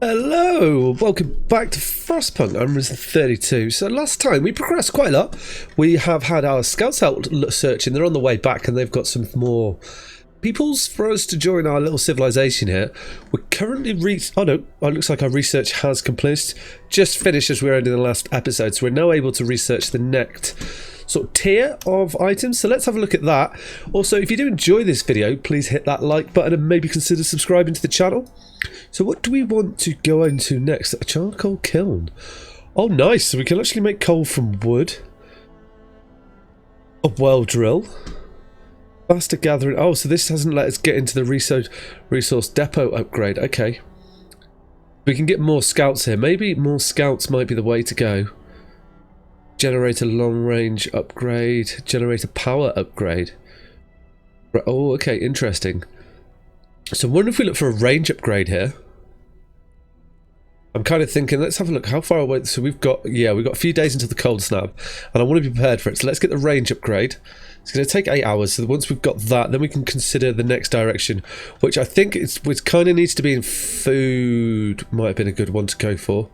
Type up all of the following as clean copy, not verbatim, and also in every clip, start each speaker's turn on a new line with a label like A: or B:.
A: Hello, welcome back to Frostpunk. I'm Risen 32. So last time we progressed quite a lot. We have had our scouts out searching. They're on the way back and they've got some more peoples for us to join our little civilization here. We're currently oh no, it looks like our research has completed. Just finished as we were ending the last episode. So we're now able to research the next sort of tier of items. So let's have a look at that. Also, if you do enjoy this video, please hit that like button and maybe consider subscribing to the channel. So what do we want to go into next? A charcoal kiln. Oh, nice. So we can actually make coal from wood. A well drill. Faster gathering. Oh, so this hasn't let us get into the resource depot upgrade. Okay. We can get more scouts here. Maybe more scouts might be the way to go. Generator long range upgrade. Generator power upgrade. Oh, okay. Interesting. So I wonder if we look for a range upgrade here. I'm kind of thinking, let's have a look. How far away? So we've got a few days until the cold snap, and I want to be prepared for it. So let's get the range upgrade. It's going to take 8 hours. So once we've got that, then we can consider the next direction, which I think which kind of needs to be in food. Might have been a good one to go for.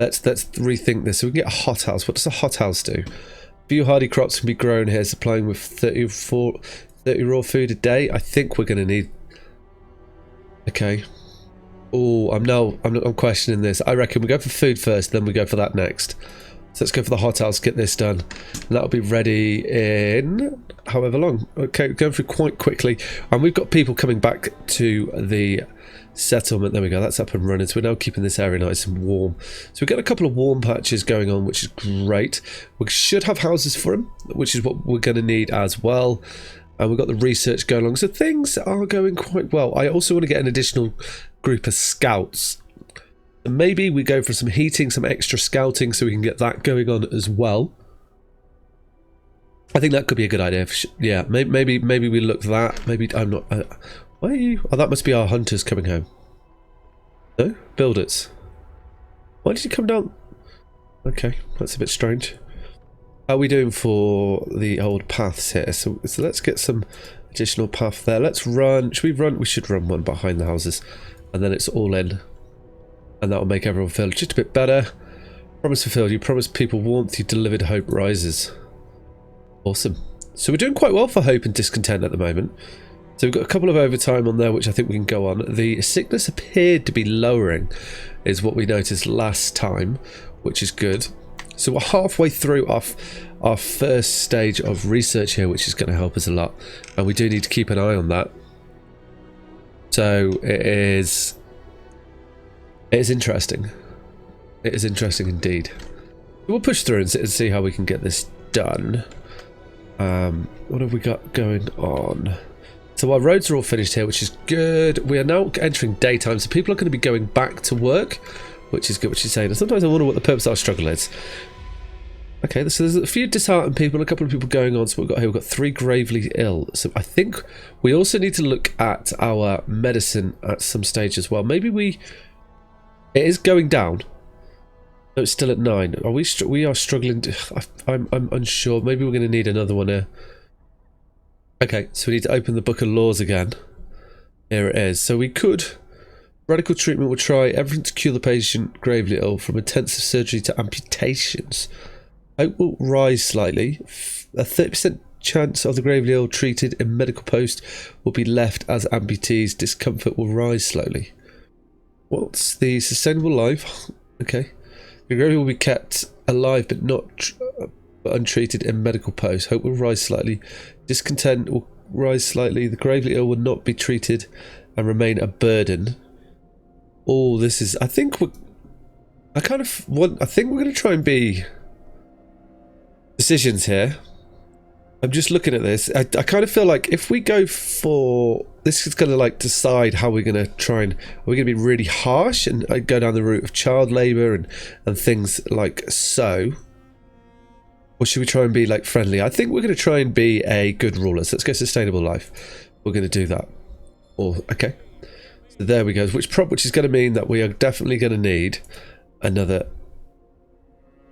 A: Let's rethink this. So we can get a hothouse. What does a hothouse do? A few hardy crops can be grown here, supplying with 30 raw food a day. I think we're going to need. Okay. Oh, I'm questioning this. I reckon we go for food first, then we go for that next. So let's go for the hothouse, get this done. And that'll be ready in however long. Okay, going through quite quickly. And we've got people coming back to the settlement. There we go, that's up and running. So we're now keeping this area nice and warm. So we've got a couple of warm patches going on, which is great. We should have houses for them, which is what we're going to need as well. And we've got the research going along, so things are going quite well. I also want to get an additional group of scouts. And maybe we go for some heating, some extra scouting, so we can get that going on as well. I think that could be a good idea. Yeah, maybe we look that. Maybe I'm not. Why are you? Oh, that must be our hunters coming home. No, builders. Why did you come down? Okay, that's a bit strange. How are we doing for the old paths here? So let's get some additional path there. Let's run. Should we run? We should run one behind the houses. And then it's all in. And that will make everyone feel just a bit better. Promise fulfilled. You promised people warmth. You delivered hope rises. Awesome. So we're doing quite well for hope and discontent at the moment. So we've got a couple of overtime on there, which I think we can go on. The sickness appeared to be lowering, is what we noticed last time, which is good. So we're halfway through our first stage of research here, which is going to help us a lot. And we do need to keep an eye on that. So it is interesting. It is interesting indeed. We'll push through and see how we can get this done. What have we got going on? So our roads are all finished here, which is good. We are now entering daytime, so people are going to be going back to work, which is good, what she's saying. And sometimes I wonder what the purpose of our struggle is. Okay, so there's a few disheartened people, a couple of people going on. So we've got 3 gravely ill. So I think we also need to look at our medicine at some stage as well. Maybe it is going down. No, it's still at 9. Are we are struggling I'm unsure. Maybe we're going to need another one here. Okay, so we need to open the book of laws again. Here it is. So we could. Radical treatment will try everything to cure the patient gravely ill, from intensive surgery to amputations. Hope will rise slightly. A 30% chance of the gravely ill treated in medical post will be left as amputees. Discomfort will rise slowly. What's the sustainable life? Okay. The gravely will be kept alive but not untreated in medical post. Hope will rise slightly. Discontent will rise slightly. The gravely ill will not be treated and remain a burden. Oh, this is. I think we're going to try and be decisions here. I'm just looking at this. I kind of feel like if we go for this, is going to like decide how we're going to try and. Are we going to be really harsh and go down the route of child labour and things like so? Or should we try and be like friendly? I think we're going to try and be a good ruler. So let's go sustainable life. We're going to do that. Or okay. So there we go. Which is going to mean that we are definitely going to need another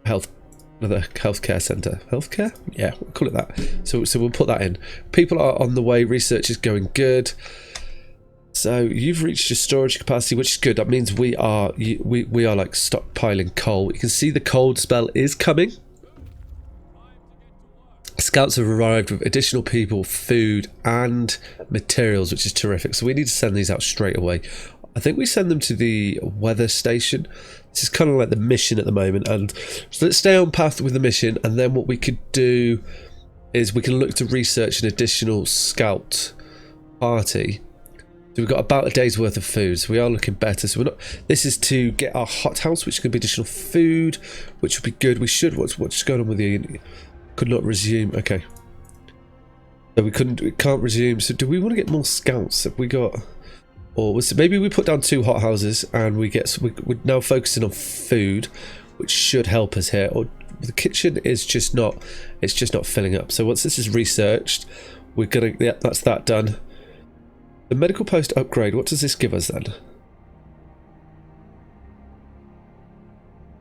A: healthcare centre. Healthcare? Yeah, we'll call it that. So we'll put that in. People are on the way. Research is going good. So you've reached your storage capacity, which is good. That means we are like stockpiling coal. You can see the cold spell is coming. Scouts have arrived with additional people, food and materials, which is terrific. So we need to send these out straight away. I think we send them to the weather station. This is kind of like the mission at the moment, and so let's stay on path with the mission, and then what we could do is we can look to research an additional scout party. So we've got about a day's worth of food, so we are looking better. So we're not. This is to get our hothouse, which is going to be additional food, which would be good. We should. What's going on with you? Could not resume. Okay. So we can't resume. So do we want to get more scouts? Have we got? Or maybe we put down 2 hothouses and we're now focusing on food, which should help us here. Or the kitchen is just not. It's just not filling up. So once this is researched, we're gonna. Yeah, that's that done. The medical post upgrade, what does this give us then?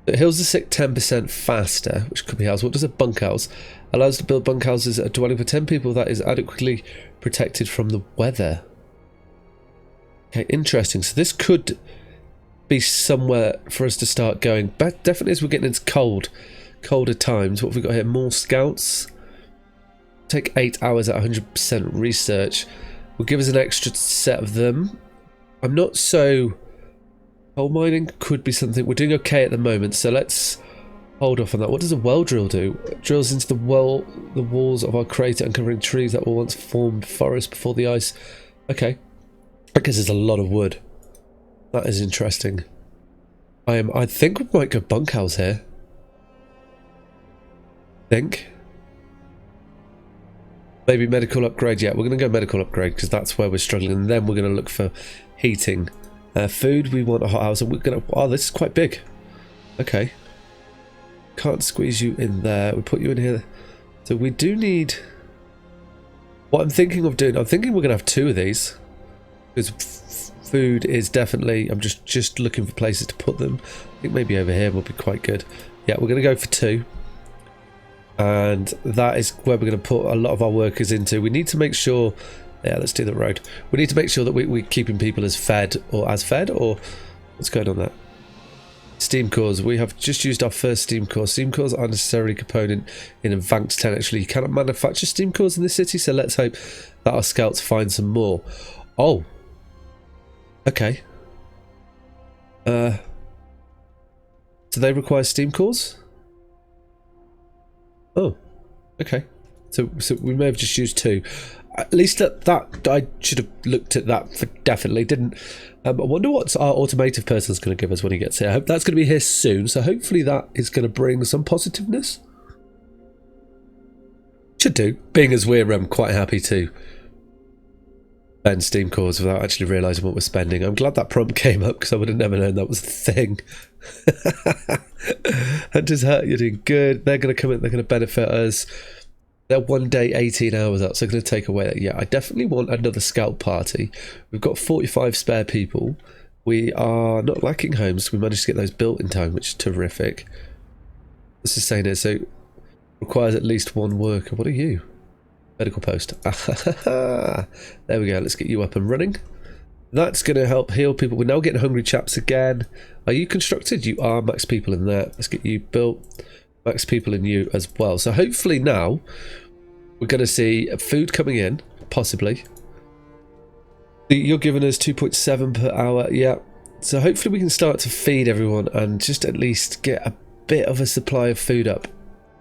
A: It heals the sick 10% faster, which could be house. What does a bunkhouse? Allows to build bunkhouses at a dwelling for 10 people that is adequately protected from the weather. Okay, interesting. So this could be somewhere for us to start going. But definitely as we're getting into colder times. What have we got here? More scouts. Take 8 hours at 100% research. Will give us an extra set of them. I'm not so... Coal mining could be something. We're doing okay at the moment, so let's hold off on that. What does a well drill do? It drills into the walls of our crater, uncovering trees that were once formed forest before the ice. Okay. That gives us a lot of wood. That is interesting. I think we might go bunkhouse here. Maybe medical upgrade. Yeah, we're going to go medical upgrade because that's where we're struggling, and then we're going to look for heating. Food, we want a hothouse, and we're going to... Oh, this is quite big. Okay. Can't squeeze you in there. We put you in here. So we do need... What I'm thinking of doing... I'm thinking we're going to have 2 of these. Because food is definitely... I'm just looking for places to put them. I think maybe over here will be quite good. Yeah, we're going to go for 2. And that is where we're going to put a lot of our workers into. We need to make sure... Yeah, let's do the road. We need to make sure that we're keeping people as fed, or what's going on there? Steam cores. We have just used our first steam core. Steam cores are necessarily a component in Advanced 10. Actually, you cannot manufacture steam cores in this city, so let's hope that our scouts find some more. Oh. Okay. Do they require steam cores? Oh. Okay. So we may have just used 2. At least that I should have looked at that for definitely. Didn't. I wonder what our automotive person is going to give us when he gets here. I hope that's going to be here soon. So hopefully that is going to bring some positiveness. Should do. Being as we're quite happy to spend steam cores without actually realising what we're spending. I'm glad that prompt came up because I would have never known that was a thing. Hunters Hut, you're doing good. They're going to come in. They're going to benefit us. They're 1 day, 18 hours out, so I'm going to take away that. Yeah, I definitely want another scout party. We've got 45 spare people. We are not lacking homes. We managed to get those built in time, which is terrific. This is saying here, so requires at least 1 worker. What are you? Medical post. There we go. Let's get you up and running. That's going to help heal people. We're now getting hungry chaps again. Are you constructed? You are. Max people in there. Let's get you built. Max people in you as well. So hopefully now we're going to see food coming in, possibly. You're giving us 2.7 per hour. Yeah. So hopefully we can start to feed everyone and just at least get a bit of a supply of food up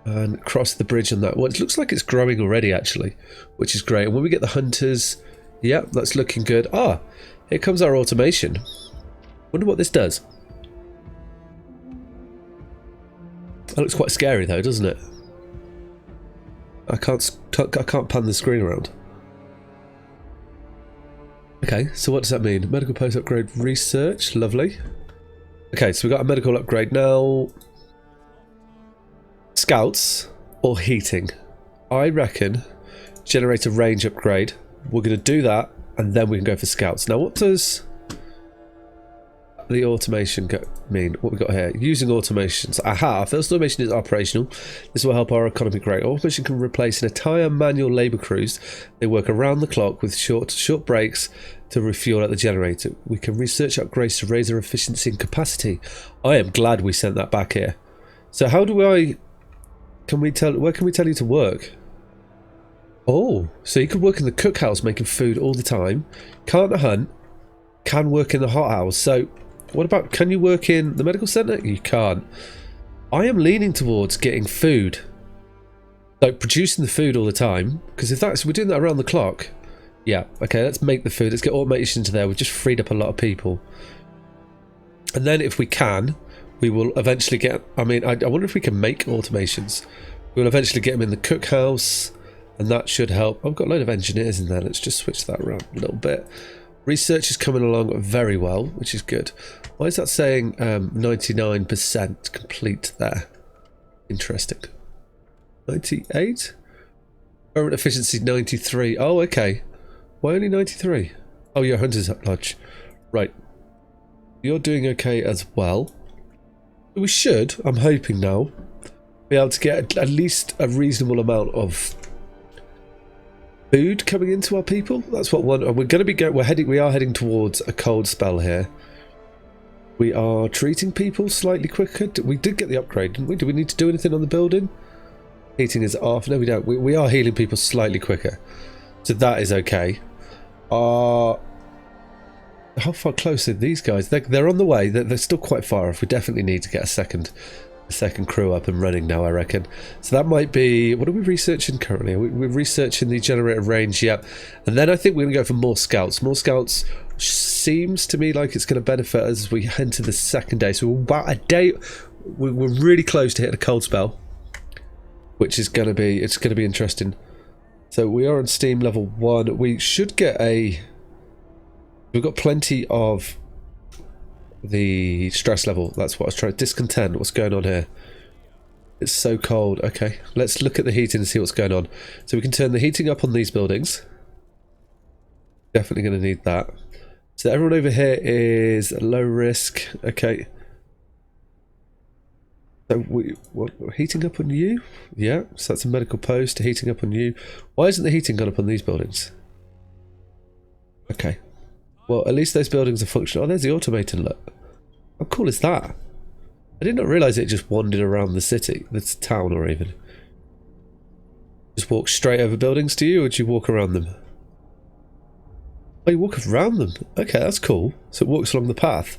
A: and cross the bridge on that. Well, it looks like it's growing already, actually, which is great. And when we get the hunters, yeah, that's looking good. Ah, here comes our automation. Wonder what this does. That looks quite scary though, doesn't it? I can't pan the screen around. Okay, so what does that mean? Medical post upgrade research, lovely. Okay, so we've got a medical upgrade now. Scouts or heating? I reckon generator range upgrade. We're going to do that and then we can go for scouts. Now what does... the automation mean? What we got here? Using automations. Aha, first automation is operational. This will help our economy great. Automation can replace an entire manual labour crews. They work around the clock with short breaks to refuel at the generator. We can research upgrades to raise our efficiency and capacity. I am glad we sent that back here. So how do where can we tell you to work? Oh, so you could work in the cookhouse making food all the time. Can't hunt. Can work in the hothouse. So what about, can you work in the medical centre? You can't. I am leaning towards getting food, like producing the food all the time, because if we're doing that around the clock. Yeah, okay, let's make the food. Let's get automation into there. We've just freed up a lot of people. And then if we can, we will eventually get, I wonder if we can make automations. We'll eventually get them in the cookhouse, and that should help. I've got a load of engineers in there. Let's just switch that around a little bit. Research is coming along very well, which is good. Why is that saying 99% complete there? Interesting. 98? Current efficiency 93. Oh, okay. Why only 93? Oh, your hunter's lodge. Right. You're doing okay as well. We should, I'm hoping now, be able to get at least a reasonable amount of food coming into our people. That's what we're going to be we are heading towards a cold spell here. We are treating people slightly quicker. We did get the upgrade, didn't we? Do we need to do anything on the building? Heating is off. No, we don't. We are healing people slightly quicker, so that is okay. How far close are these guys? They're on the way. They're still quite far off. We definitely need to get a second crew up and running now, I reckon. So that might be, what are we researching currently? We're researching the generator range, yeah. And then I think we're going to go for more scouts. More scouts seems to me like it's going to benefit us as we enter the second day. So we're about a day, we're really close to hitting a cold spell, which is going to be, it's going to be interesting. So we are on Steam level 1. We should get we've got plenty of the stress level. That's what I was trying. Discontent. What's going on here? It's so cold. Okay, let's look at the heating and see what's going on. So we can turn the heating up on these buildings. Definitely going to need that. So everyone over here is low risk. Okay. So what, heating up on you? Yeah. So that's a medical post. Heating up on you. Why isn't the heating gone up on these buildings? Okay. Well, at least those buildings are functional. Oh, there's the automated, look. How cool is that? I did not realise it just wandered around the city, the town, or even. Just walk straight over buildings to you, or do you walk around them? Oh, you walk around them. Okay, that's cool. So it walks along the path.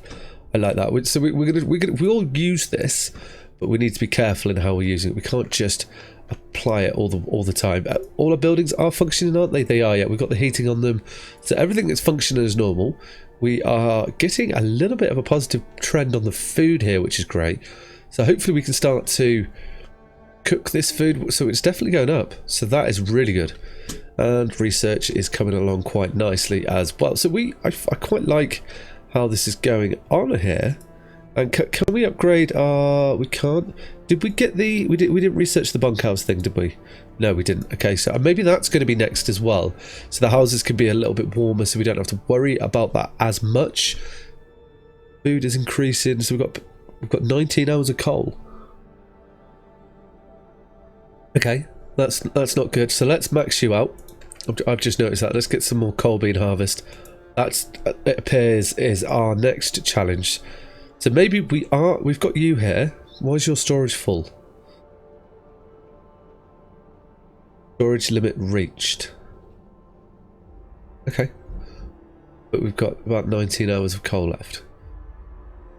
A: I like that. So we all use this, but we need to be careful in how we're using it. We can't just apply it all the time. All our buildings are functioning, aren't they? They are, yeah. We've got the heating on them. So everything that's functioning as normal. We are getting a little bit of a positive trend on the food here, which is great. So hopefully we can start to cook this food. So it's definitely going up. So that is really good. And research is coming along quite nicely as well. So I quite like how this is going on here. And can we upgrade our... We can't. Did we get the... We didn't research the bunkhouse thing, did we? No, we didn't. Okay, so maybe that's going to be next as well. So the houses can be a little bit warmer, so we don't have to worry about that as much. Food is increasing, so we've got 19 hours of coal. Okay, that's not good. So let's max you out. I've just noticed that. Let's get some more coal bean harvest. That's, it appears, is our next challenge. So maybe we've got you here. Why is your storage full? Storage limit reached. Okay. But we've got about 19 hours of coal left.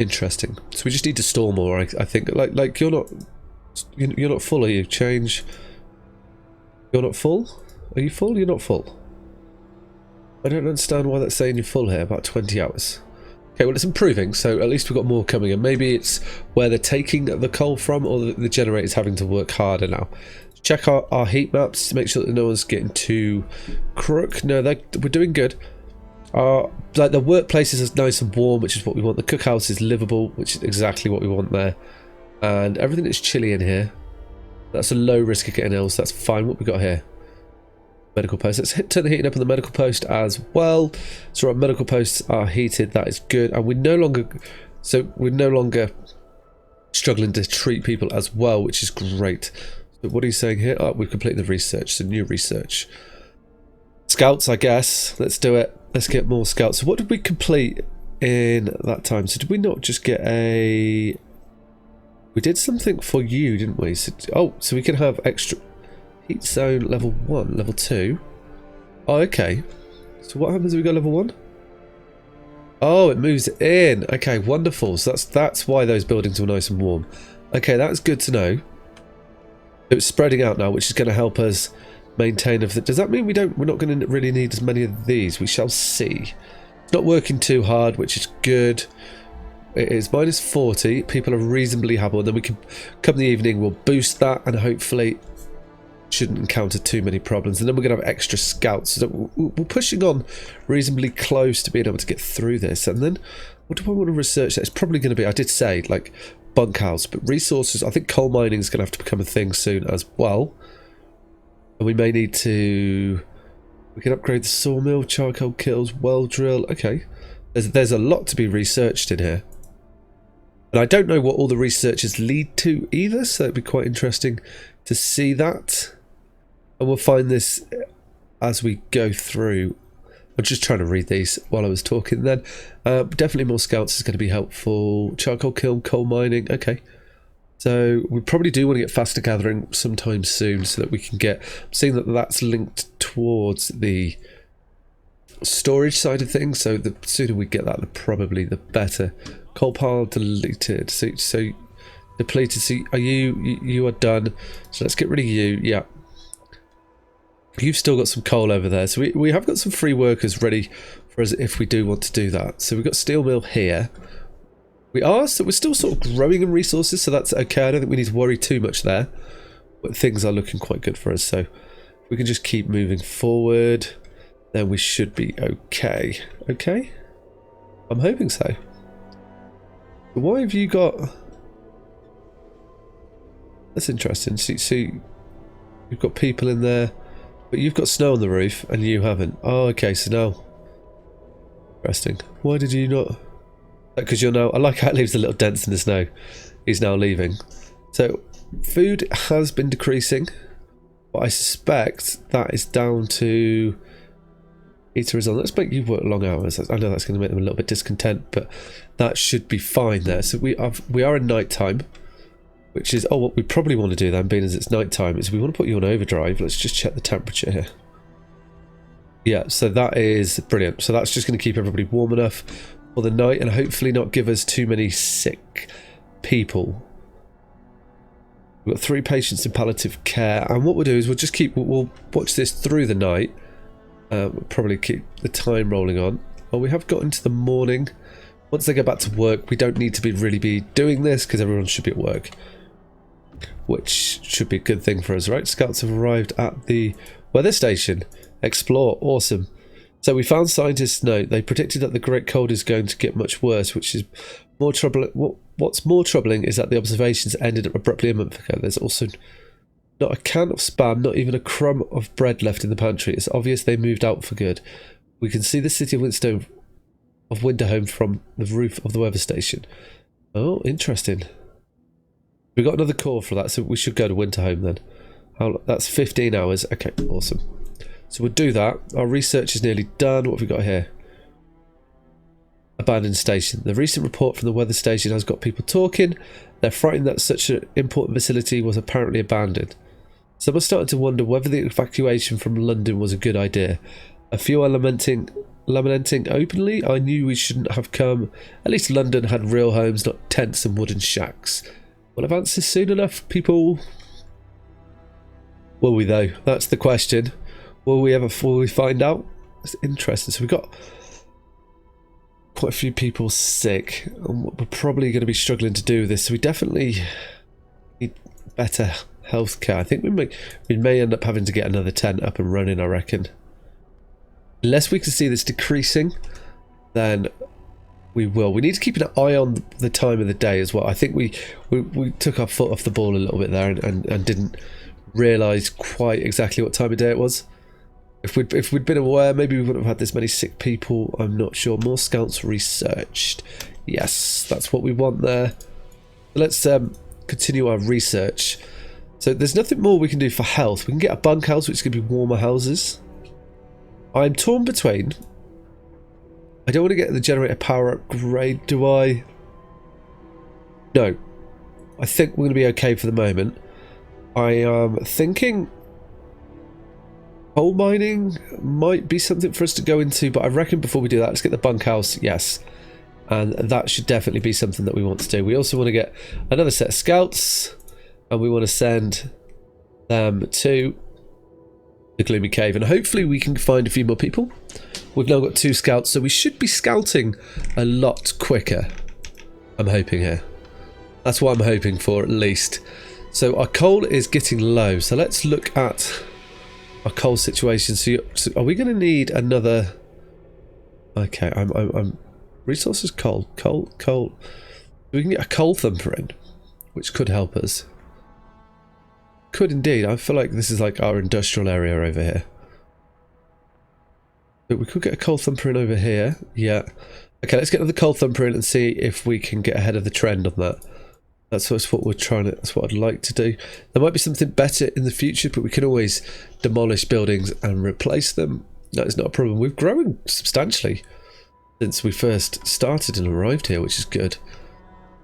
A: Interesting. So we just need to store more, I think. Like you're not full, are you? Change. You're not full? Are you full? You're not full. I don't understand why that's saying you're full here, about 20 hours. Okay, well it's improving, so at least we've got more coming in. Maybe it's where they're taking the coal from, or the generator's having to work harder now. Check our heat maps to make sure that no one's getting too crook. No, we're doing good. Like the workplace is nice and warm, which is what we want. The cookhouse is livable, which is exactly what we want there. And everything is chilly in here. That's a low risk of getting ill, so that's fine. What we got here? medical post. Let's turn the heating up on the medical post as well. So our medical posts are heated. That is good, and we're no longer struggling to treat people as well, which is great. So what are you saying here? Oh, we've completed the research. So new research. Scouts, I guess. Let's do it. Let's get more scouts. So what did we complete in that time? So did we not just get a... We did something for you, didn't we? So, oh, so we can have extra heat zone level 1, level 2. Oh, okay. So what happens if we go level 1? Oh, it moves in. Okay, wonderful. So that's why those buildings were nice and warm. Okay, that's good to know. It's spreading out now, which is going to help us maintain. Does that mean we're not going to really need as many of these? We shall see. It's not working too hard, which is good. It is minus 40. People are reasonably happy, and then we can come the evening. We'll boost that, and hopefully shouldn't encounter too many problems. And then we're going to have extra scouts. So we're pushing on reasonably close to being able to get through this. And then what do I want to research? It's probably going to be, I did say, like bunkhouse, but resources. I think coal mining is going to have to become a thing soon as well. And we may need to... We can upgrade the sawmill, charcoal kilns, well drill. Okay. There's a lot to be researched in here. And I don't know what all the researches lead to either, so it'd be quite interesting to see that. And we'll find this as we go through. I'm just trying to read these while I was talking then. Definitely more scouts is going to be helpful. Charcoal kiln, coal mining. Okay. So we probably do want to get faster gathering sometime soon so that we can get... I'm seeing that that's linked towards the storage side of things. So the sooner we get that, probably the better. Coal pile deleted. So depleted. So are you are done. So let's get rid of you. Yeah. You've still got some coal over there. So we have got some free workers ready for us if we do want to do that. So we've got steel mill here. We're still sort of growing in resources, so that's okay. I don't think we need to worry too much there. But things are looking quite good for us. So if we can just keep moving forward, then we should be okay. Okay? I'm hoping so. Why have you got... That's interesting. See, you've got people in there, but you've got snow on the roof and you haven't. Oh, okay, so now... Interesting. Why did you not... Because you're now... I like how it leaves the little dents in the snow. He's now leaving. So, food has been decreasing, but I suspect that is down to... Eater is on. Let's make you work long hours. I know that's going to make them a little bit discontent, but that should be fine there. So we are in night time, which is what we probably want to do then, being as it's night time, is we want to put you on overdrive. Let's just check the temperature here. Yeah, so that is brilliant. So that's just going to keep everybody warm enough for the night and hopefully not give us too many sick people. We've got 3 patients in palliative care, and what we'll do is we'll watch this through the night. We'll probably keep the time rolling on. Well, we have got into the morning. Once they go back to work, we don't need to really be doing this because everyone should be at work, which should be a good thing for us, right? Scouts have arrived at the weather station. Explore, awesome. So we found scientists' note. They predicted that the Great Cold is going to get much worse, which is more troubling. What's more troubling is that the observations ended abruptly a month ago. There's also not a can of Spam, not even a crumb of bread left in the pantry. It's obvious they moved out for good. We can see the city of Winterhome from the roof of the weather station. Oh, interesting. We got another call for that, so we should go to Winterhome then. That's 15 hours. Okay, awesome. So we'll do that. Our research is nearly done. What have we got here? Abandoned station. The recent report from the weather station has got people talking. They're frightened that such an important facility was apparently abandoned. Some are starting to wonder whether the evacuation from London was a good idea. A few are lamenting openly. I knew we shouldn't have come. At least London had real homes, not tents and wooden shacks. Will have answers soon enough, people? Will we though? That's the question. Will we find out? It's interesting. So we've got quite a few people sick, and we're probably going to be struggling to do this. So we definitely need better healthcare. I think we may end up having to get another tent up and running, I reckon. Unless we can see this decreasing, then we will. We need to keep an eye on the time of the day as well. I think we took our foot off the ball a little bit there and didn't realise quite exactly what time of day it was. If we'd been aware, maybe we wouldn't have had this many sick people. I'm not sure. More scouts researched. Yes, that's what we want there. Let's continue our research. So there's nothing more we can do for health. We can get a bunkhouse, which is going to be warmer houses. I'm torn between... I don't want to get the generator power upgrade, do I? No. I think we're going to be okay for the moment. I am thinking... coal mining might be something for us to go into, but I reckon before we do that, let's get the bunkhouse, yes. And that should definitely be something that we want to do. We also want to get another set of scouts, and we want to send them to the Gloomy Cave, and hopefully we can find a few more people. We've now got 2 scouts, so we should be scouting a lot quicker. I'm hoping here. That's what I'm hoping for, at least. So our coal is getting low, so let's look at our coal situation. So are we going to need another... Okay, I'm resources, coal. We can get a coal thumper in, which could help us. Could indeed. I feel like this is like our industrial area over here. But we could get a coal thumper in over here. Yeah. Okay, let's get another coal thumper in and see if we can get ahead of the trend on that. That's what we're trying to... That's what I'd like to do. There might be something better in the future, but we can always demolish buildings and replace them. That is not a problem. We've grown substantially since we first started and arrived here, which is good.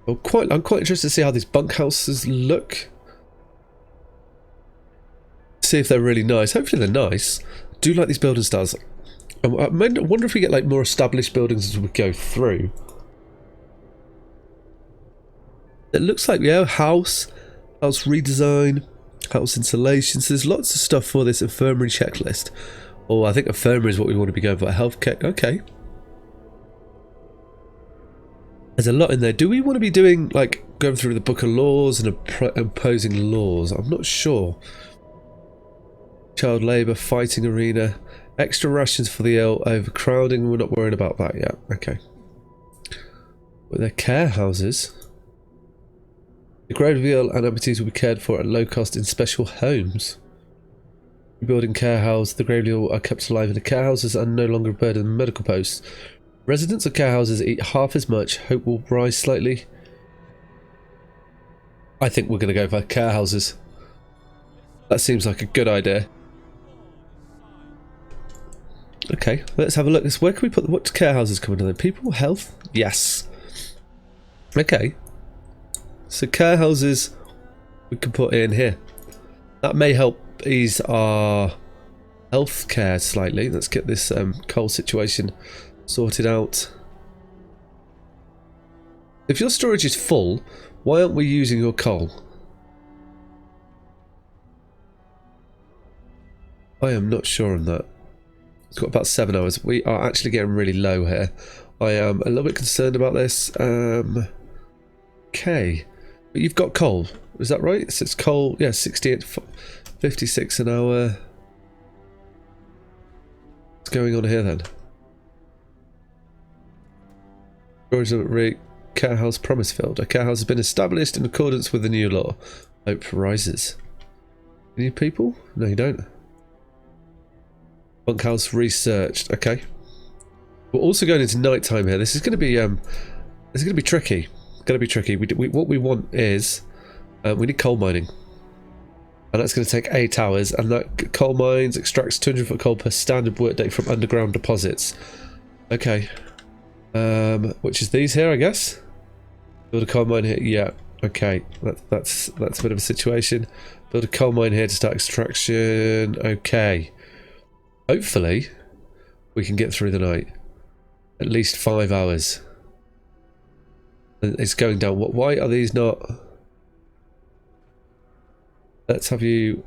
A: I'm quite interested to see how these bunkhouses look. See if they're really nice. Hopefully they're nice. I do like these building styles. I wonder if we get like more established buildings as we go through. It looks like, yeah, house redesign, house insulation. So there's lots of stuff for this infirmary checklist. Oh, I think infirmary is what we want to be going for. Healthcare, okay. There's a lot in there. Do we want to be doing, like, going through the book of laws and imposing laws? I'm not sure. Child labour, fighting arena, extra rations for the ill, overcrowding. We're not worrying about that yet. Okay. But they're care houses. The grave of the ill and amputees will be cared for at low cost in special homes. Rebuilding care house. The grave of the ill are kept alive in the care houses and no longer burdened with medical posts. Residents of care houses eat half as much. Hope will rise slightly. I think we're going to go for care houses. That seems like a good idea. Okay, let's have a look. Where can we put... What care houses come under then? People? Health? Yes. Okay. So care houses we can put in here. That may help ease our health care slightly. Let's get this coal situation sorted out. If your storage is full, why aren't we using your coal? I am not sure on that. It's got about 7 hours. We are actually getting really low here. I am a little bit concerned about this. Okay. But you've got coal. Is that right? So it's coal. Yeah, 68, 56 an hour. What's going on here then? Care house promise field. A care house has been established in accordance with the new law. Hope rises. You need people? No, you don't. Bunkhouse researched. Okay. We're also going into nighttime here. This is going to be tricky. Going to be tricky. What we want is we need coal mining, and that's going to take 8 hours. And that coal mines extracts 200-foot coal per standard workday from underground deposits. Okay. Which is these here, I guess. Build a coal mine here. Yeah. Okay. That's a bit of a situation. Build a coal mine here to start extraction. Okay. Hopefully, we can get through the night. At least 5 hours. And it's going down. Why are these not? Let's have you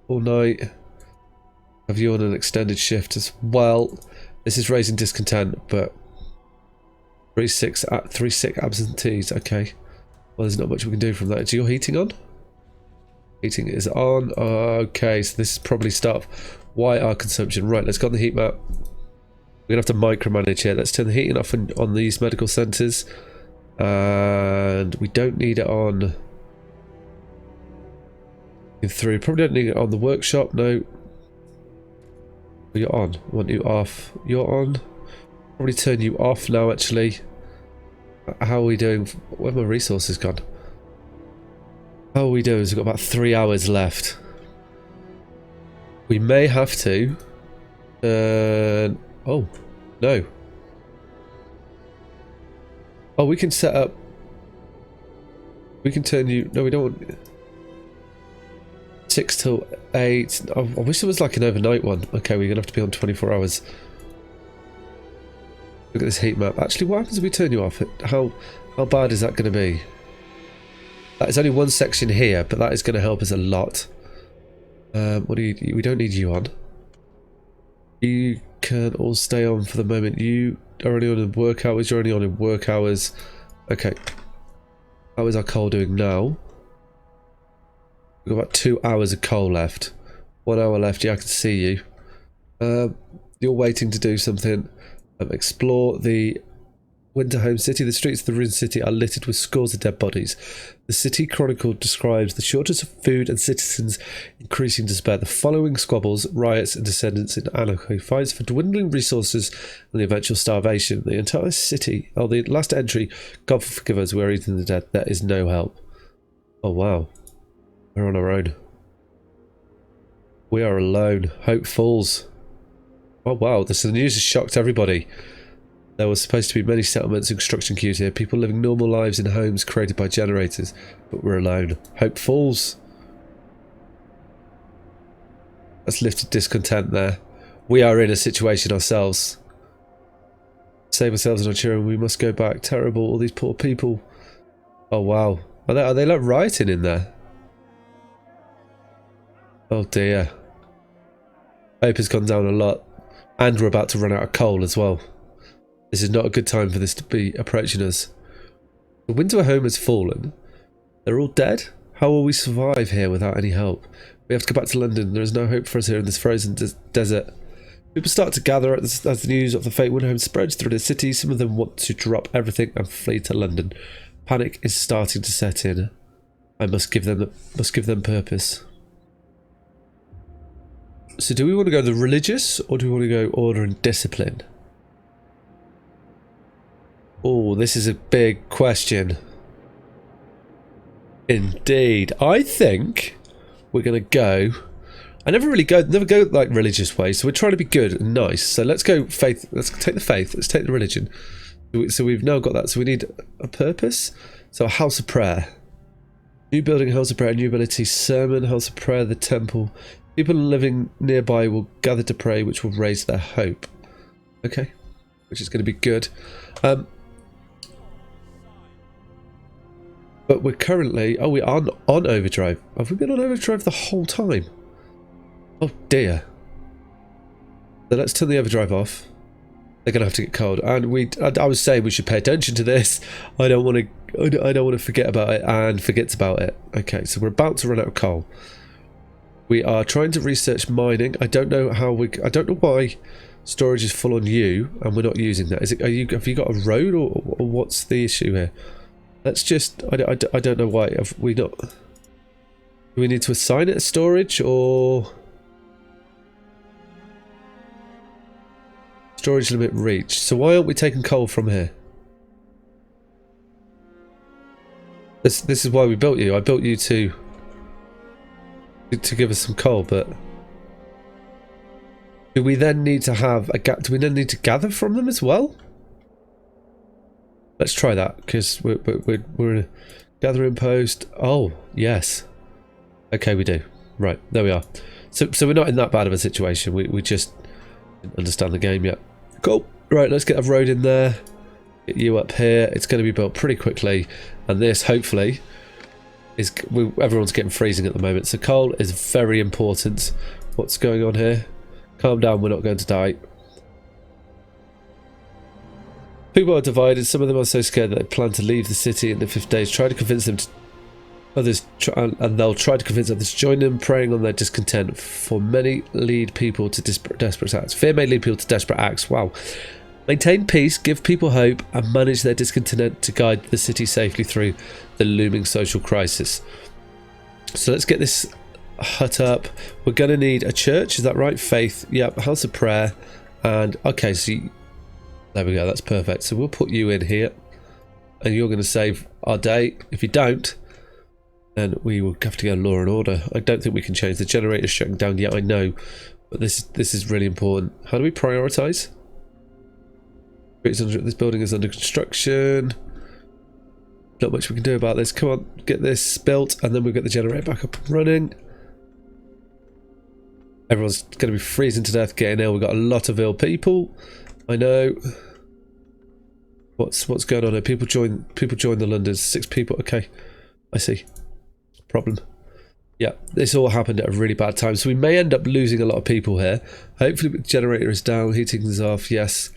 A: all night. Have you on an extended shift as well. This is raising discontent, but 3 sick absentees. Okay. Well, there's not much we can do from that. Is your heating on? Heating is on. Okay, so this is probably stuff. Why our consumption? Right, let's go on the heat map. We're going to have to micromanage here. Let's turn the heating off on these medical centres. And we don't need it on... Probably don't need it on the workshop, no. You're on. I want you off. You're on. Probably turn you off now, actually. How are we doing? Where have my resources gone? How are we doing? We've got about 3 hours left. We may have to... oh, no. Oh, we can set up... We can turn you... No, we don't want... 6 till 8. Oh, I wish there was like an overnight one. Okay, we're going to have to be on 24 hours. Look at this heat map. Actually, what happens if we turn you off? How bad is that going to be? That is only one section here, but that is going to help us a lot. What do you... We don't need you on. You can all stay on for the moment. You are only on in work hours. You're only on in work hours. Okay. How is our coal doing now? We've got about 2 hours of coal left. 1 hour left. Yeah, I can see you. You're waiting to do something. Explore the winter home city. The streets of the ruined city are littered with scores of dead bodies. The city chronicle describes the shortage of food and citizens' increasing despair. The following squabbles, riots, and descendants in anarchy. Fights for dwindling resources and the eventual starvation. The entire city. Oh, the last entry. God forgive us, we are eating the dead. There is no help. Oh, wow. We're on our own. We are alone. Hope falls. Oh wow, the news has shocked everybody. There was supposed to be many settlements and construction queues here, people living normal lives in homes created by generators, but we're alone. Hope falls. That's lifted discontent there. We are in a situation ourselves. Save ourselves and our children, we must go back. Terrible, all these poor people. Oh wow. Are they like rioting in there? Oh dear. Hope has gone down a lot. And we're about to run out of coal as well. This is not a good time for this to be approaching us. The winter home has fallen. They're all dead? How will we survive here without any help? We have to go back to London. There is no hope for us here in this frozen desert. People start to gather as the news of the fate winter home spreads through the city. Some of them want to drop everything and flee to London. Panic is starting to set in. I must give them purpose. So do we want to go the religious or do we want to go order and discipline? Oh, this is a big question. Indeed. I think we're going to go... never go like religious ways, so we're trying to be good and nice. So let's go faith. Let's take the faith. Let's take the religion. So we've now got that. So we need a purpose. So a house of prayer. New building, house of prayer, new ability, sermon, house of prayer, the temple. People living nearby will gather to pray, which will raise their hope. Okay, which is going to be good. But we're currently... Oh, we're on overdrive. Have we been on overdrive the whole time? Oh dear. So let's turn the overdrive off. They're going to have to get cold. And I was saying we should pay attention to this. I don't want to forget about it and forget about it. Okay, so we're about to run out of coal. We are trying to research mining. I don't know how I don't know why storage is full on you and we're not using that. Is it? Have you got a road or what's the issue here? Let's just. I don't know why. Have we not? Do we need to assign it as storage or storage limit reached? So why aren't we taking coal from here? This is why we built you. I built you to give us some coal, but do we then need to have a do we then need to gather from them as well? Let's try that because we're in a gathering post. Oh yes, okay, we do. Right, there we are. So we're not in that bad of a situation. We just didn't understand the game yet. Cool. Right, let's get a road in there. Get you up here. It's going to be built pretty quickly, and this hopefully. Everyone's getting freezing at the moment, so coal is very important. What's going on here? Calm down, we're not going to die. People are divided. Some of them are so scared that they plan to leave the city in the 5 days. Try to convince them to others, and they'll try to convince others to join them, preying on their discontent. For many lead people to desperate acts. Fear may lead people to desperate acts. Wow. Maintain peace, give people hope, and manage their discontent to guide the city safely through the looming social crisis. So let's get this hut up. We're going to need a church, is that right? Faith, yep, house of prayer. And, okay, so there we go, that's perfect. So we'll put you in here. And you're going to save our day. If you don't, then we will have to go law and order. I don't think we can change the generator shutting down yet, I know. But this is really important. How do we prioritise? This building is under construction. Not much we can do about this. Come on, get this built, and then we'll get the generator back up and running. Everyone's going to be freezing to death getting ill. We've got a lot of ill people. I know. What's going on here? People join the London. 6 people. Okay, I see. Problem. Yeah, this all happened at a really bad time, so we may end up losing a lot of people here. Hopefully the generator is down, heating is off. Yes,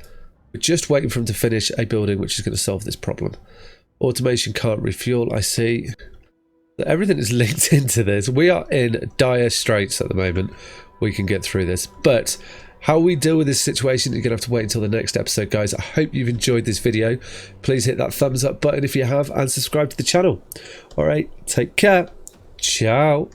A: we're just waiting for him to finish a building which is going to solve this problem. Automation can't refuel. I see. Everything is linked into this. We are in dire straits at the moment. We can get through this, but how we deal with this situation, you're going to have to wait until the next episode, guys. I hope you've enjoyed this video. Please hit that thumbs up button if you have, and subscribe to the channel. All right, take care. Ciao.